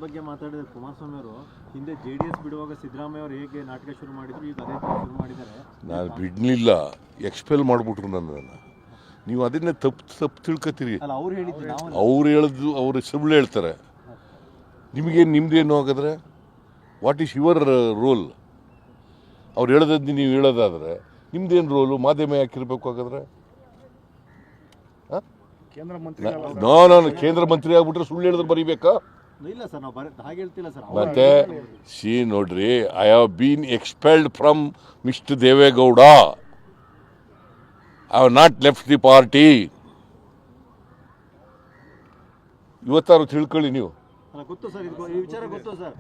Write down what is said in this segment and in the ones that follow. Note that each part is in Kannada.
ಬಗ್ಗೆ ಮಾತಾಡಿದ ಕುಮಾರಸ್ವಾಮಿ ಅವರು ಹಿಂದೆ JDS ಬಿಡುವಾಗ ಸಿದ್ದರಾಮಯ್ಯ ಅವರು ಹೇಗೆ ನಾಟಕ ಶುರು ಮಾಡಿದ್ರು ಈಗ ಅದೇ ಥರ ಶುರು ಮಾಡಿದ್ದಾರೆ. ನಾನು ಬಿಡಲಿಲ್ಲ, ಎಕ್ಸ್ಪೆಲ್ ಮಾಡಿಬಿಟ್ರು ನನ್ನನ್ನು. ನೀವು ಅದನ್ನೇ ತಪ್ಪು ತಿಳ್ಕೊತೀರಿ. ಅಲ್ಲ ಅವ್ರು ಹೇಳಿದ್ರು, ಅವ್ರು ಹೇಳಿದ್ರು, ಅವ್ರು ಸುಳ್ಳು ಹೇಳ್ತಾರೆ. ನಿಮ್ದೇನು ಹಾಗಾದ್ರೆ ವಾಟ್ ಈಸ್ ಯುವರ್ ರೋಲ್? ಅವ್ರು ಹೇಳೋದದ್ದು ನೀವು ಹೇಳೋದಾದ್ರೆ ನಿಮ್ದೇನು ರೋಲು? ಮಾಧ್ಯಮ ಯಾಕಿರ್ಬೇಕು ಹಾಗಾದ್ರೆ? ನಾನು ಕೇಂದ್ರ ಮಂತ್ರಿ ಆಗ್ಬಿಟ್ರೆ ಸುಳ್ಳು ಹೇಳಿದ್ರೆ ಬರೀಬೇಕಾ? ಇಲ್ಲ ಸರ್, ನಾವು ಹಾಗೆ ಹೇಳ್ತಿಲ್ಲ ಸರ್. ಮತ್ತೆ ನೋಡ್ರಿ, I have been expelled from mister Deve Gowda. I have not left the party. ಇವತ್ತಾರು ತಿಳ್ಕೊಳ್ಳಿ ನೀವು. ಗೊತ್ತು ಸರ್, ಈ ವಿಚಾರ ಗೊತ್ತು ಸರ್.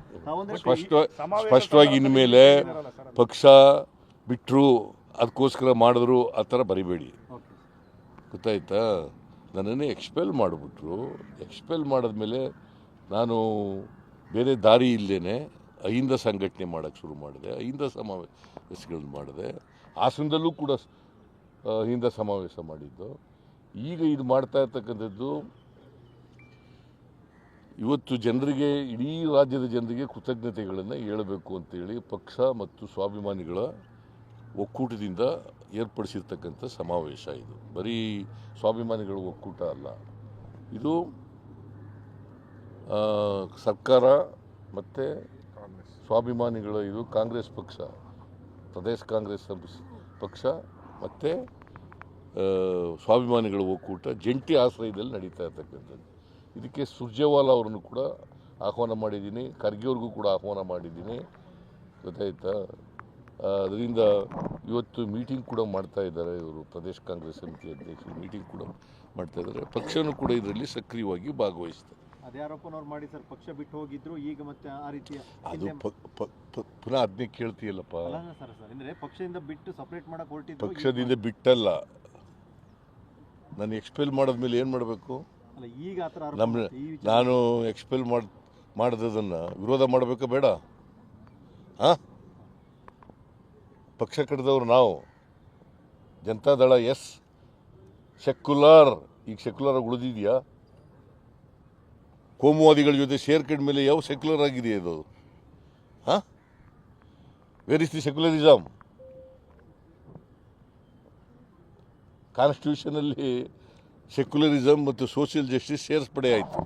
ಸ್ಪಷ್ಟವಾಗಿ ಇನ್ಮೇಲೆ ಪಕ್ಷ ಬಿಟ್ಟರು ಅದಕ್ಕೋಸ್ಕರ ಮಾಡಿದ್ರು ಆ ಥರ ಬರಿಬೇಡಿ, ಗೊತ್ತಾಯ್ತಾ? ನನ್ನನ್ನು ಎಕ್ಸ್ಪೆಲ್ ಮಾಡಿಬಿಟ್ರು. ಎಕ್ಸ್ಪೆಲ್ ಮಾಡಿದ್ಮೇಲೆ ನಾನು ಬೇರೆ ದಾರಿ ಇಲ್ಲದೇ ಅಹಿಂದ ಸಂಘಟನೆ ಮಾಡೋಕ್ಕೆ ಶುರು ಮಾಡಿದೆ. ಅಹಿಂದ ಸಮಾವೇಶಗಳನ್ನು ಮಾಡಿದೆ. ಹಾಸನದಲ್ಲೂ ಕೂಡ ಅಹಿಂದ ಸಮಾವೇಶ ಮಾಡಿದ್ದು. ಈಗ ಇದು ಮಾಡ್ತಾ ಇರ್ತಕ್ಕಂಥದ್ದು ಇವತ್ತು ಜನರಿಗೆ, ಇಡೀ ರಾಜ್ಯದ ಜನರಿಗೆ ಕೃತಜ್ಞತೆಗಳನ್ನು ಹೇಳಬೇಕು ಅಂತೇಳಿ ಪಕ್ಷ ಮತ್ತು ಸ್ವಾಭಿಮಾನಿಗಳ ಒಕ್ಕೂಟದಿಂದ ಏರ್ಪಡಿಸಿರ್ತಕ್ಕಂಥ ಸಮಾವೇಶ. ಇದು ಬರೀ ಸ್ವಾಭಿಮಾನಿಗಳ ಒಕ್ಕೂಟ ಅಲ್ಲ, ಇದು ಸರ್ಕಾರ ಮತ್ತು ಸ್ವಾಭಿಮಾನಿಗಳ, ಇದು ಕಾಂಗ್ರೆಸ್ ಪಕ್ಷ, ಪ್ರದೇಶ ಕಾಂಗ್ರೆಸ್ ಪಕ್ಷ ಮತ್ತು ಸ್ವಾಭಿಮಾನಿಗಳ ಒಕ್ಕೂಟ ಜಂಟಿ ಆಶ್ರಯದಲ್ಲಿ ನಡೀತಾ ಇರ್ತಕ್ಕಂಥದ್ದು. ಇದಕ್ಕೆ ಸುರ್ಜೇವಾಲಾ ಅವರನ್ನು ಕೂಡ ಆಹ್ವಾನ ಮಾಡಿದ್ದೀನಿ, ಖರ್ಗೆ ಅವ್ರಿಗೂ ಕೂಡ ಆಹ್ವಾನ ಮಾಡಿದ್ದೀನಿ, ಗೊತ್ತಾಯ್ತಾ? ಅದರಿಂದ ಇವತ್ತು ಮೀಟಿಂಗ್ ಕೂಡ ಮಾಡ್ತಾ ಇದ್ದಾರೆ ಇವರು, ಪ್ರದೇಶ ಕಾಂಗ್ರೆಸ್ ಸಮಿತಿ ಅಧ್ಯಕ್ಷರು ಮೀಟಿಂಗ್ ಕೂಡ ಮಾಡ್ತಾ ಇದ್ದಾರೆ. ಪಕ್ಷನೂ ಕೂಡ ಇದರಲ್ಲಿ ಸಕ್ರಿಯವಾಗಿ ಭಾಗವಹಿಸ್ತಾರೆ. ಅದೇ ಆರೋಪನವ್ರು ಮಾಡಿ ಸರ್, ಪಕ್ಷ ಬಿಟ್ಟು ಹೋಗಿದ್ರು, ಈಗ ಮತ್ತೆ ಆ ರೀತಿಯ ಅದು ಪುನಃ ಅದನ್ನೇ ಕೇಳ್ತೀಯಲ್ಲಪ್ಪ. ಪಕ್ಷದಿಂದ ಬಿಟ್ಟು ಸಪರೇಟ್ ಮಾಡಕ್ಕೆ ಹೊರಟಿದ್ರು. ಪಕ್ಷದಿಂದ ಬಿಟ್ಟಲ್ಲ, ನಾನು ಎಕ್ಸ್ಪೆಲ್ ಮಾಡಿದ್ಮೇಲೆ ಏನು ಮಾಡಬೇಕು? ಈಗ ನಾನು ಎಕ್ಸ್ಪೆಲ್ ಮಾಡಿದ್ದನ್ನು ವಿರೋಧ ಮಾಡಬೇಕಾ ಬೇಡ? ಹಾಂ, ಪಕ್ಷ ಕಟ್ಟಿದವರು ನಾವು, ಜನತಾದಳ ಎಸ್, ಸೆಕ್ಯುಲರ್. ಈಗ ಸೆಕ್ಯುಲರ್ ಆಗಿ ಉಳಿದಿದೆಯಾ? ಕೋಮುವಾದಿಗಳ ಜೊತೆ ಸೇರ್ಕೊಂಡ ಮೇಲೆ ಯಾವ ಸೆಕ್ಯುಲರ್ ಆಗಿದೆ ಅದು? ಹಾಂ, ವೇರ್ ಇಸ್ ದಿ ಸೆಕ್ಯುಲರಿಸಮ್? ಕಾನ್ಸ್ಟಿಟ್ಯೂಷನಲ್ಲಿ ಸೆಕ್ಯುಲರಿಸಮ್ ಮತ್ತು ಸೋಷಿಯಲ್ ಜಸ್ಟಿಸ್ ಸೇರಿಸ್ಪಡೆ ಆಯಿತು.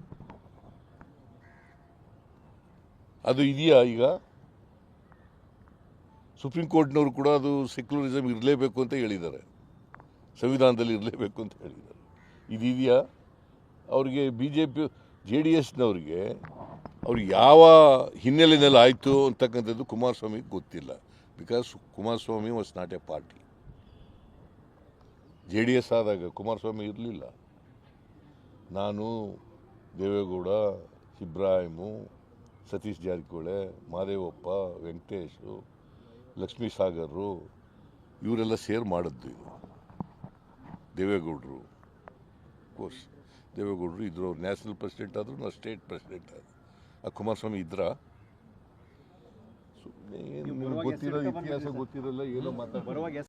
ಅದು ಇದೆಯಾ ಈಗ? ಸುಪ್ರೀಂ ಕೋರ್ಟ್ನವರು ಕೂಡ ಅದು ಸೆಕ್ಯುಲರಿಸಮ್ ಇರಲೇಬೇಕು ಅಂತ ಹೇಳಿದ್ದಾರೆ, ಸಂವಿಧಾನದಲ್ಲಿ ಇರಲೇಬೇಕು ಅಂತ ಹೇಳಿದ್ದಾರೆ. ಇದೆಯಾ? ಅವ್ರಿಗೆ BJP JDSನವ್ರಿಗೆ ಅವ್ರಿಗೆ ಯಾವ ಹಿನ್ನೆಲೆಯಲ್ಲಿ ಆಯಿತು ಅಂತಕ್ಕಂಥದ್ದು ಕುಮಾರಸ್ವಾಮಿಗೆ ಗೊತ್ತಿಲ್ಲ. Because Kumaraswamy was not A party. JDS ಆದಾಗ ಕುಮಾರಸ್ವಾಮಿ ಇರಲಿಲ್ಲ. ನಾನು, ದೇವೇಗೌಡ, ಇಬ್ರಾಹಿಮು, ಸತೀಶ್ ಜಾರಕಿಹೊಳಿ, ಮಾದೇವಪ್ಪ, ವೆಂಕಟೇಶು, ಲಕ್ಷ್ಮೀ ಸಾಗರರು, ಇವರೆಲ್ಲ ಸೇರಿ ಮಾಡಿದ್ದು ಇದು. ದೇವೇಗೌಡರು, ಕೋರ್ಸ್ ದೇವೇಗೌಡರು ಇದ್ರು, ಅವ್ರು ನ್ಯಾಷನಲ್ ಪ್ರೆಸಿಡೆಂಟ್ ಆದರು, ನಾವು ಸ್ಟೇಟ್ ಪ್ರೆಸಿಡೆಂಟ್ ಆದರು. ಆ ಕುಮಾರಸ್ವಾಮಿ ಇದ್ರ? ಸುಮ್ಮನೆ ಗೊತ್ತಿರೋ ಇತಿಹಾಸ ಗೊತ್ತಿರಲ್ಲ, ಏನೋ ಮಾತಾಡೋ.